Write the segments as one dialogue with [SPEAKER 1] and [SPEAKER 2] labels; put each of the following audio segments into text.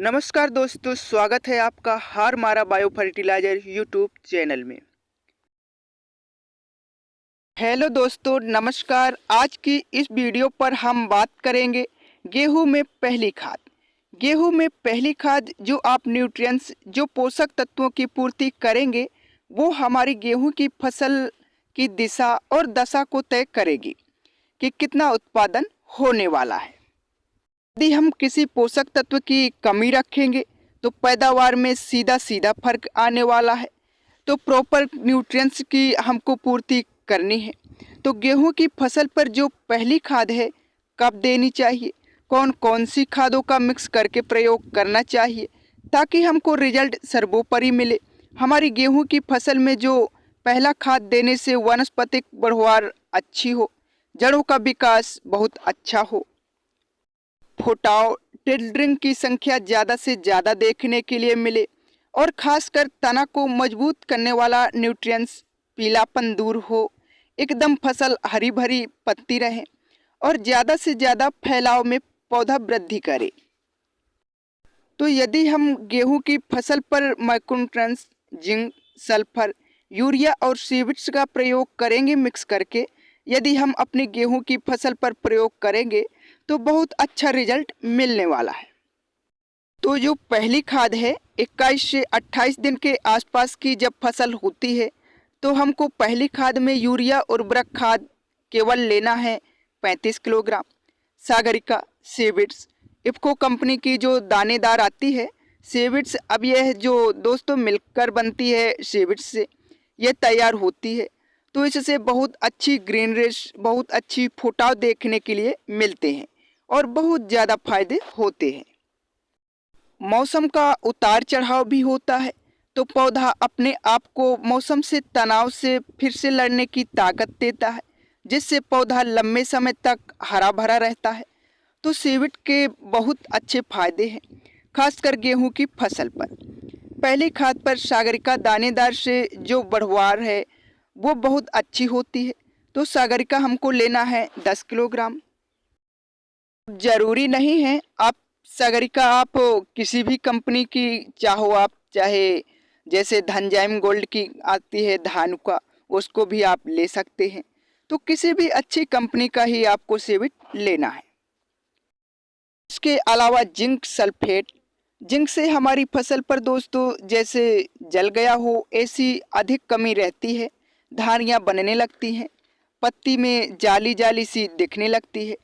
[SPEAKER 1] नमस्कार दोस्तों, स्वागत है आपका हार मारा बायो फर्टिलाइजर यूट्यूब चैनल में। हेलो दोस्तों, नमस्कार। आज की इस वीडियो पर हम बात करेंगे गेहूं में पहली खाद। गेहूं में पहली खाद जो आप न्यूट्रिएंट्स जो पोषक तत्वों की पूर्ति करेंगे वो हमारी गेहूं की फसल की दिशा और दशा को तय करेगी कि कितना उत्पादन होने वाला है। यदि हम किसी पोषक तत्व की कमी रखेंगे तो पैदावार में सीधा फर्क आने वाला है। तो प्रॉपर न्यूट्रिएंट्स की हमको पूर्ति करनी है। तो गेहूं की फसल पर जो पहली खाद है कब देनी चाहिए, कौन कौन सी खादों का मिक्स करके प्रयोग करना चाहिए ताकि हमको रिजल्ट सर्वोपरि मिले। हमारी गेहूं की फसल में जो पहला खाद देने से वनस्पतिक बढ़वार अच्छी हो, जड़ों का विकास बहुत अच्छा हो, फुटाव टिल्डरिंग की संख्या ज़्यादा से ज़्यादा देखने के लिए मिले और खासकर तना को मजबूत करने वाला न्यूट्रिएंट्स, पीलापन दूर हो, एकदम फसल हरी भरी पत्ती रहे और ज़्यादा से ज़्यादा फैलाव में पौधा वृद्धि करे। तो यदि हम गेहूं की फसल पर माइक्रोन्यूट्रिएंट्स, जिंक, सल्फर, यूरिया और सीविट्स का प्रयोग करेंगे मिक्स करके, यदि हम अपनी गेहूं की फसल पर प्रयोग करेंगे तो बहुत अच्छा रिजल्ट मिलने वाला है। तो जो पहली खाद है 21 से 28 दिन के आसपास की जब फसल होती है तो हमको पहली खाद में यूरिया उर्वरक खाद केवल लेना है 35 किलोग्राम। सागरिका, सीविट्स, इफ्को कंपनी की जो दानेदार आती है सीविट्स, अब यह जो दोस्तों मिलकर बनती है सीविट्स से यह तैयार होती है, तो इससे बहुत अच्छी ग्रीनरिश, बहुत अच्छी फुटाव देखने के लिए मिलते हैं और बहुत ज़्यादा फायदे होते हैं। मौसम का उतार चढ़ाव भी होता है तो पौधा अपने आप को मौसम से तनाव से फिर से लड़ने की ताकत देता है, जिससे पौधा लंबे समय तक हरा भरा रहता है। तो सीविट के बहुत अच्छे फायदे हैं, खासकर गेहूं की फसल पर। पहली खाद पर सागरिका दानेदार से जो बढ़वार है वो बहुत अच्छी होती है, तो सागरिका हमको लेना है 10 किलोग्राम। ज़रूरी नहीं है आप सागरिका आप किसी भी कंपनी की चाहो, आप चाहे जैसे धनजाइम गोल्ड की आती है धानुका, उसको भी आप ले सकते हैं। तो किसी भी अच्छी कंपनी का ही आपको सीविट लेना है। इसके अलावा जिंक सल्फेट, जिंक से हमारी फसल पर दोस्तों जैसे जल गया हो ऐसी अधिक कमी रहती है, धारियाँ बनने लगती हैं, पत्ती में जाली जाली सी दिखने लगती है,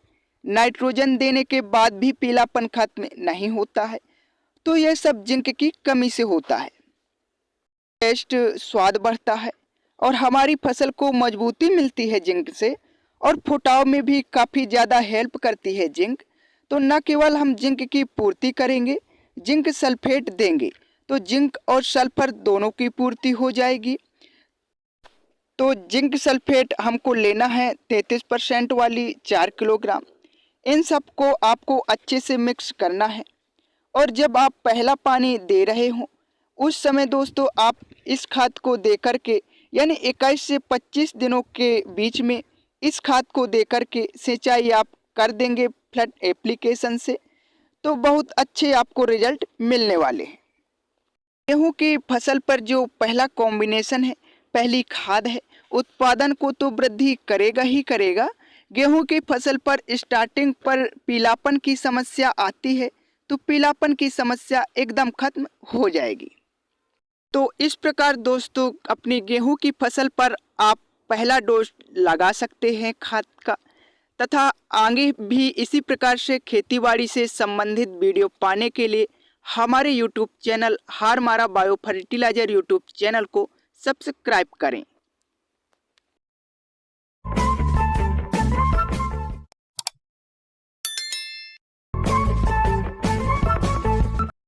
[SPEAKER 1] नाइट्रोजन देने के बाद भी पीलापन खत्म नहीं होता है, तो यह सब जिंक की कमी से होता है। टेस्ट स्वाद बढ़ता है और हमारी फसल को मजबूती मिलती है जिंक से, और फुटाव में भी काफ़ी ज़्यादा हेल्प करती है जिंक। तो न केवल हम जिंक की पूर्ति करेंगे, जिंक सल्फेट देंगे तो जिंक और सल्फर दोनों की पूर्ति हो जाएगी। तो जिंक सल्फेट हमको लेना है 33% वाली 4 किलोग्राम। इन सब को आपको अच्छे से मिक्स करना है और जब आप पहला पानी दे रहे हों उस समय दोस्तों आप इस खाद को दे करके, यानी 21 से 25 दिनों के बीच में इस खाद को दे करके सिंचाई आप कर देंगे फ्लड एप्लीकेशन से, तो बहुत अच्छे आपको रिजल्ट मिलने वाले हैं। गेहूं की फसल पर जो पहला कॉम्बिनेशन है, पहली खाद है, उत्पादन को तो वृद्धि करेगा ही करेगा। गेहूं की फसल पर स्टार्टिंग पर पीलापन की समस्या आती है तो पीलापन की समस्या एकदम खत्म हो जाएगी। तो इस प्रकार दोस्तों अपनी गेहूं की फसल पर आप पहला डोज लगा सकते हैं खाद का, तथा आगे भी इसी प्रकार से खेतीबाड़ी से संबंधित वीडियो पाने के लिए हमारे यूट्यूब चैनल हार मारा बायो फर्टिलाइजर यूट्यूब चैनल को सब्सक्राइब करें।